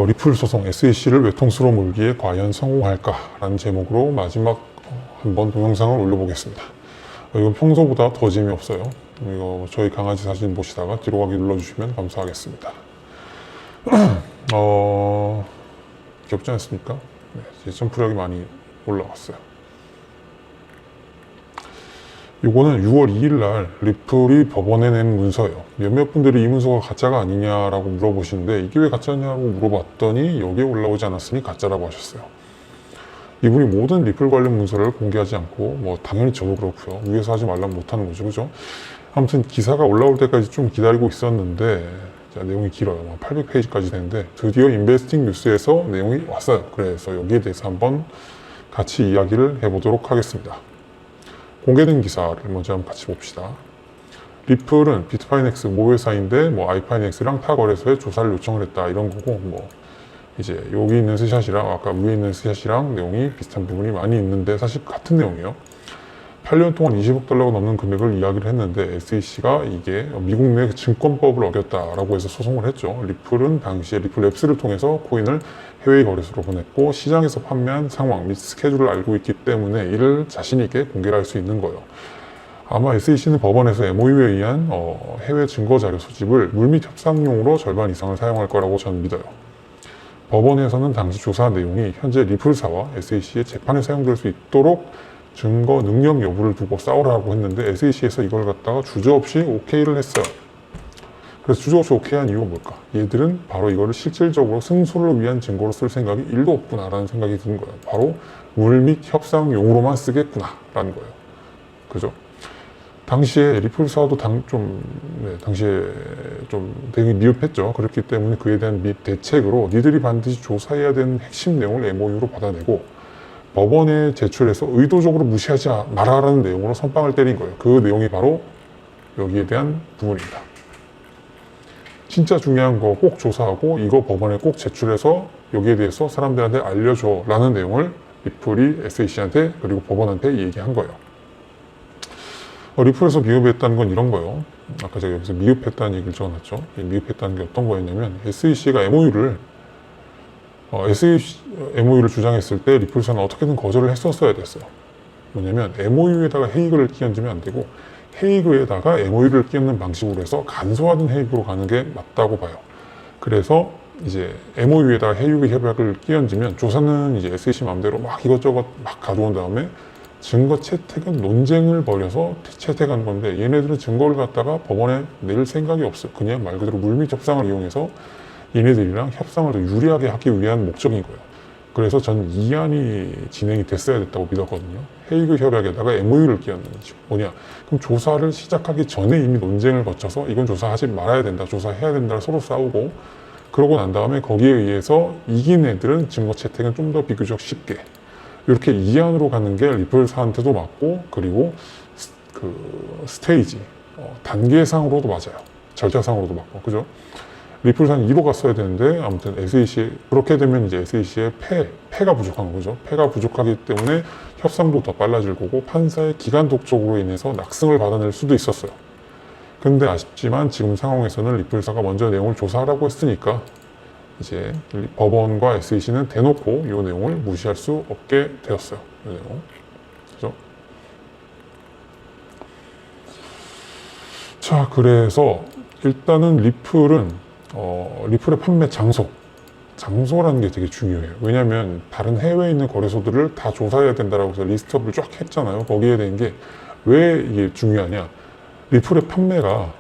리플 소송 SEC를 외통수로 몰기에 과연 성공할까? 라는 제목으로 마지막 한번 동영상을 올려보겠습니다. 이건 평소보다 더 재미없어요. 이거 저희 강아지 사진 보시다가 뒤로 가기 눌러주시면 감사하겠습니다. 귀엽지 않습니까? 네, 이제 점프력이 많이 올라왔어요. 이거는 6월 2일 날 리플이 법원에 낸 문서예요. 몇몇 분들이 이 문서가 가짜가 아니냐라고 물어보시는데 이게 왜 가짜냐고 물어봤더니 여기에 올라오지 않았으니 가짜라고 하셨어요. 이분이 모든 리플 관련 문서를 공개하지 않고 뭐 당연히 저도 그렇고요. 위에서 하지 말라면 못하는 거죠. 그죠? 아무튼 기사가 올라올 때까지 좀 기다리고 있었는데 내용이 길어요. 800페이지까지 되는데 드디어 인베스팅 뉴스에서 내용이 왔어요. 그래서 여기에 대해서 한번 같이 이야기를 해보도록 하겠습니다. 공개된 기사를 먼저 한번 같이 봅시다. 리플은 비트파이넥스 모회사인데 아이파이넥스랑 타 거래소에 조사를 요청을 했다 이런 거고 이제 여기 있는 스샷이랑 아까 위에 있는 스샷이랑 내용이 비슷한 부분이 많이 있는데 사실 같은 내용이에요. 8년 동안 20억 달러가 넘는 금액을 이야기를 했는데 SEC가 이게 미국 내 증권법을 어겼다라고 해서 소송을 했죠. 리플은 당시에 리플랩스를 통해서 코인을 해외 거래소로 보냈고 시장에서 판매한 상황 및 스케줄을 알고 있기 때문에 이를 자신 있게 공개를 할 수 있는 거예요. 아마 SEC는 법원에서 MOU에 의한 해외 증거 자료 수집을 물밑 협상용으로 절반 이상을 사용할 거라고 저는 믿어요. 법원에서는 당시 조사 내용이 현재 리플사와 SEC의 재판에 사용될 수 있도록 증거 능력 여부를 두고 싸우라고 했는데 SEC에서 이걸 갖다가 주저없이 오케이를 했어요. 그래서 주저없이 오케이한 이유가 뭘까? 얘들은 바로 이거를 실질적으로 승소를 위한 증거로 쓸 생각이 1도 없구나라는 생각이 드는 거예요. 바로 물밑 협상용으로만 쓰겠구나라는 거예요. 그죠? 당시에 리플사도 당시에 좀 되게 미흡했죠. 그렇기 때문에 그에 대한 대책으로 니들이 반드시 조사해야 되는 핵심 내용을 MOU로 받아내고 법원에 제출해서 의도적으로 무시하지 말아라는 내용으로 선빵을 때린 거예요. 그 내용이 바로 여기에 대한 부분입니다. 진짜 중요한 거 꼭 조사하고 이거 법원에 꼭 제출해서 여기에 대해서 사람들한테 알려줘 라는 내용을 리플이 SEC한테 그리고 법원한테 얘기한 거예요. 리플에서 미흡했다는 건 이런 거예요. 아까 제가 여기서 미흡했다는 얘기를 적어놨죠. 미흡했다는 게 어떤 거였냐면 SEC가 MOU를 주장했을 때 리플사는 어떻게든 거절을 했었어야 됐어요. 뭐냐면 MOU에다가 해이그를 끼얹으면 안 되고 해이그에다가 MOU를 끼얹는 방식으로 해서 간소화된 해이그로 가는 게 맞다고 봐요. 그래서 이제 MOU에다가 해이그 협약을 끼얹으면 조사는 이제 SEC 마음대로 막 이것저것 막 가져온 다음에 증거 채택은 논쟁을 벌여서 채택하는 건데 얘네들은 증거를 갖다가 법원에 낼 생각이 없어요. 그냥 말 그대로 물밑 협상을 이용해서 얘네들이랑 협상을 더 유리하게 하기 위한 목적인 거예요. 그래서 저는 이 안이 진행이 됐어야 됐다고 믿었거든요. 헤이그 협약에다가 MOU를 끼얹는 거죠. 뭐냐? 그럼 조사를 시작하기 전에 이미 논쟁을 거쳐서 이건 조사하지 말아야 된다, 조사해야 된다 서로 싸우고 그러고 난 다음에 거기에 의해서 이긴 애들은 증거 채택은 좀 더 비교적 쉽게 이렇게 이 안으로 가는 게 리플사한테도 맞고 그리고 그 스테이지 단계상으로도 맞아요. 절차상으로도 맞고 그죠? 리플사는 2로 갔어야 되는데 아무튼 SEC 그렇게 되면 이제 SEC의 패가 부족한 거죠. 패가 부족하기 때문에 협상도 더 빨라질 거고 판사의 기간 독촉으로 인해서 낙승을 받아낼 수도 있었어요. 근데 아쉽지만 지금 상황에서는 리플사가 먼저 내용을 조사하라고 했으니까 이제 법원과 SEC는 대놓고 이 내용을 무시할 수 없게 되었어요. 이 내용. 그죠? 자, 그래서 일단은 리플의 판매 장소라는 게 되게 중요해요. 왜냐하면 다른 해외에 있는 거래소들을 다 조사해야 된다라고 해서 리스트업을 쫙 했잖아요. 거기에 대한 게 왜 이게 중요하냐? 리플의 판매가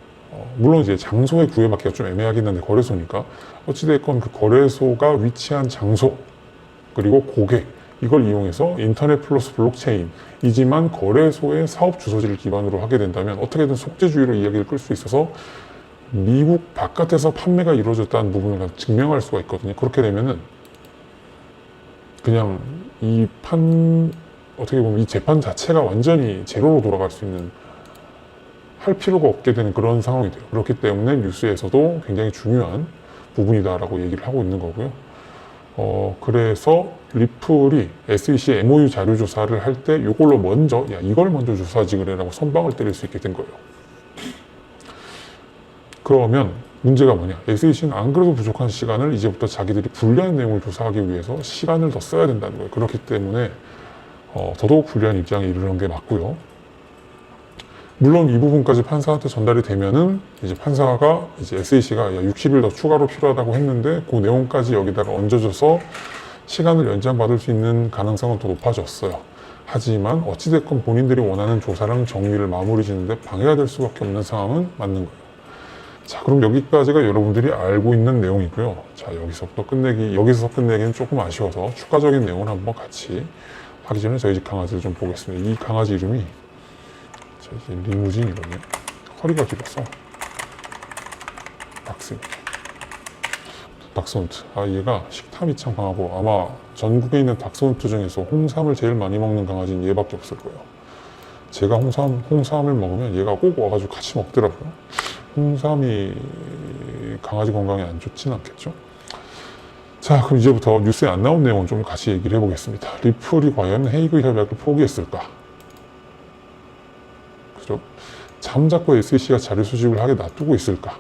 물론 이제 장소에 구애받기가 좀 애매하긴 한데 거래소니까 어찌됐건 그 거래소가 위치한 장소 그리고 고객 이걸 이용해서 인터넷 플러스 블록체인이지만 거래소의 사업 주소지를 기반으로 하게 된다면 어떻게든 속재주의로 이야기를 끌 수 있어서 미국 바깥에서 판매가 이루어졌다는 부분을 증명할 수가 있거든요. 그렇게 되면은 그냥 어떻게 보면 이 재판 자체가 완전히 제로로 돌아갈 수 있는 할 필요가 없게 되는 그런 상황이 돼요. 그렇기 때문에 뉴스에서도 굉장히 중요한 부분이다라고 얘기를 하고 있는 거고요. 그래서 리플이 SEC MOU 자료 조사를 할 때 이걸로 먼저 이걸 먼저 조사하지 그래라고 선방을 때릴 수 있게 된 거예요. 그러면 문제가 뭐냐? SEC는 안 그래도 부족한 시간을 이제부터 자기들이 불리한 내용을 조사하기 위해서 시간을 더 써야 된다는 거예요. 그렇기 때문에 더더욱 불리한 입장에 이르는 게 맞고요. 물론 이 부분까지 판사한테 전달이 되면은 이제 판사가 이제 SEC가 60일 더 추가로 필요하다고 했는데 그 내용까지 여기다가 얹어줘서 시간을 연장받을 수 있는 가능성은 더 높아졌어요. 하지만 어찌됐건 본인들이 원하는 조사랑 정리를 마무리 짓는데 방해가 될 수밖에 없는 상황은 맞는 거예요. 자, 그럼 여기까지가 여러분들이 알고 있는 내용이고요. 자, 여기서 끝내기는 조금 아쉬워서 추가적인 내용을 한번 같이 하기 전에 저희 집 강아지를 좀 보겠습니다. 이 강아지 이름이 리무진이거든요. 허리가 길어서 닥스훈트. 얘가 식탐이 참 강하고 아마 전국에 있는 닥스훈트 중에서 홍삼을 제일 많이 먹는 강아지는 얘밖에 없을 거예요. 제가 홍삼을 먹으면 얘가 꼭 와가지고 같이 먹더라고요. 홍삼이 강아지 건강에 안 좋진 않겠죠? 자, 그럼 이제부터 뉴스에 안 나온 내용은 좀 같이 얘기를 해보겠습니다. 리플이 과연 헤이그 협약을 포기했을까? 그죠? 잠자코 SEC가 자료 수집을 하게 놔두고 있을까?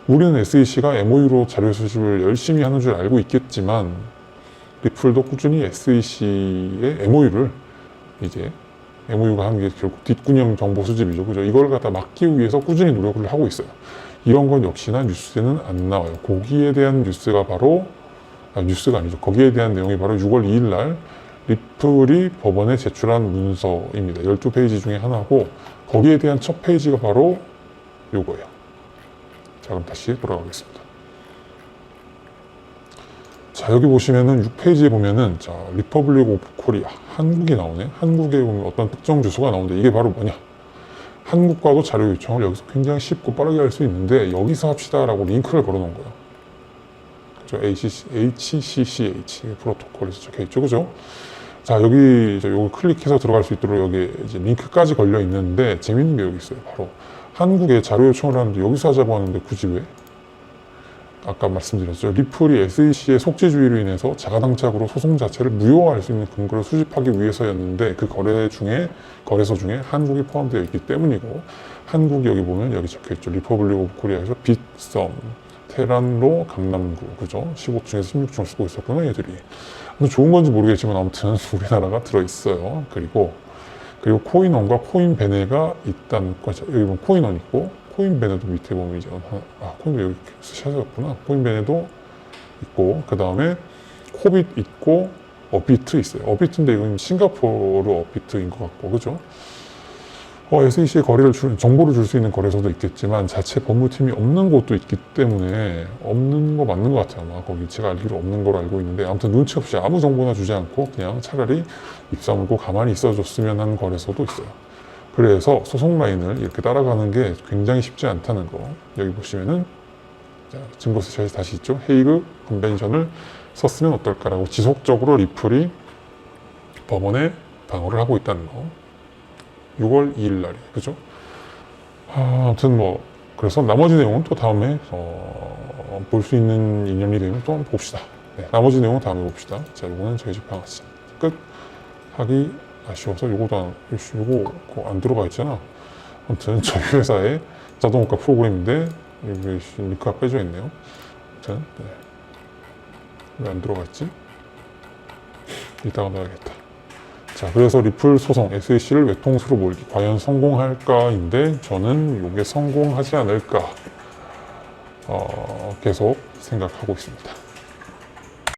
우리는 SEC가 MOU로 자료 수집을 열심히 하는 줄 알고 있겠지만 리플도 꾸준히 SEC의 MOU를 MOU가 하는 게 결국 뒷구녕 정보 수집이죠. 그죠? 이걸 갖다 막기 위해서 꾸준히 노력을 하고 있어요. 이런 건 역시나 뉴스에는 안 나와요. 거기에 대한 뉴스가 바로, 뉴스가 아니죠. 거기에 대한 내용이 바로 6월 2일 날 리플이 법원에 제출한 문서입니다. 12페이지 중에 하나고, 거기에 대한 첫 페이지가 바로 요거예요. 자, 그럼 다시 돌아가겠습니다. 자, 여기 보시면은 6페이지에 보면은, 자, 리퍼블릭 오브 코리아. 한국이 나오네. 한국에 보면 어떤 특정 주소가 나오는데, 이게 바로 뭐냐? 한국과도 자료 요청을 여기서 굉장히 쉽고 빠르게 할 수 있는데, 여기서 합시다라고 링크를 걸어 놓은 거예요. 그죠? HCCH 프로토콜에서 적혀 있죠. 그죠? 자, 여기 요거 클릭해서 들어갈 수 있도록 여기 이제 링크까지 걸려 있는데, 재밌는 게 여기 있어요. 바로 한국에 자료 요청을 하는데 여기서 하자고 하는데 굳이 왜? 아까 말씀드렸죠. 리플이 SEC의 속지주의로 인해서 자가당착으로 소송 자체를 무효화할 수 있는 근거를 수집하기 위해서였는데, 그 거래소 중에 한국이 포함되어 있기 때문이고, 한국이 여기 보면 여기 적혀 있죠. 리퍼블릭 오브 코리아에서 빗썸, 테란로, 강남구, 그죠? 15층에서 16층을 쓰고 있었구나, 얘들이. 좋은 건지 모르겠지만 아무튼 우리나라가 들어있어요. 그리고 코인원과 코인베네가 있다는 거. 여기 보면 코인원 있고, 코인베네도 밑에 보면 이제 코인베네 여기 샷이었구나. 코인베네도 있고, 그 다음에 코빗 있고, 업비트 있어요. 업비트인데 이건 싱가포르 업비트인 것 같고, 그죠? SEC의 정보를 줄 수 있는 거래소도 있겠지만 자체 법무팀이 없는 곳도 있기 때문에 없는 거 맞는 것 같아요. 아마 거기 제가 알기로 없는 걸로 알고 있는데, 아무튼 눈치 없이 아무 정보나 주지 않고 그냥 차라리 입 다물고 가만히 있어줬으면 하는 거래소도 있어요. 그래서 소송 라인을 이렇게 따라가는 게 굉장히 쉽지 않다는 거. 여기 보시면은 증거 스샷이 다시 있죠. 헤이그 컨벤션을 썼으면 어떨까라고 지속적으로 리플이 법원에 방어를 하고 있다는 거. 6월 2일 날이에요. 그죠? 아무튼 그래서 나머지 내용은 또 다음에 볼 수 있는 인연이 되면 또 한번 봅시다. 네, 나머지 내용은 다음에 봅시다. 자, 요거는 저희 집 강아지 끝. 하기 아쉬워서 요거 안 들어가 있잖아. 아무튼 저희 회사의 자동호가 프로그램인데 여기 링크가 빼져 있네요. 아무튼 왜 안 들어가 있지? 이따가 넣어야겠다. 자, 그래서 리플 소송 SEC를 외통수로 몰기 과연 성공할까인데, 저는 이게 성공하지 않을까 계속 생각하고 있습니다.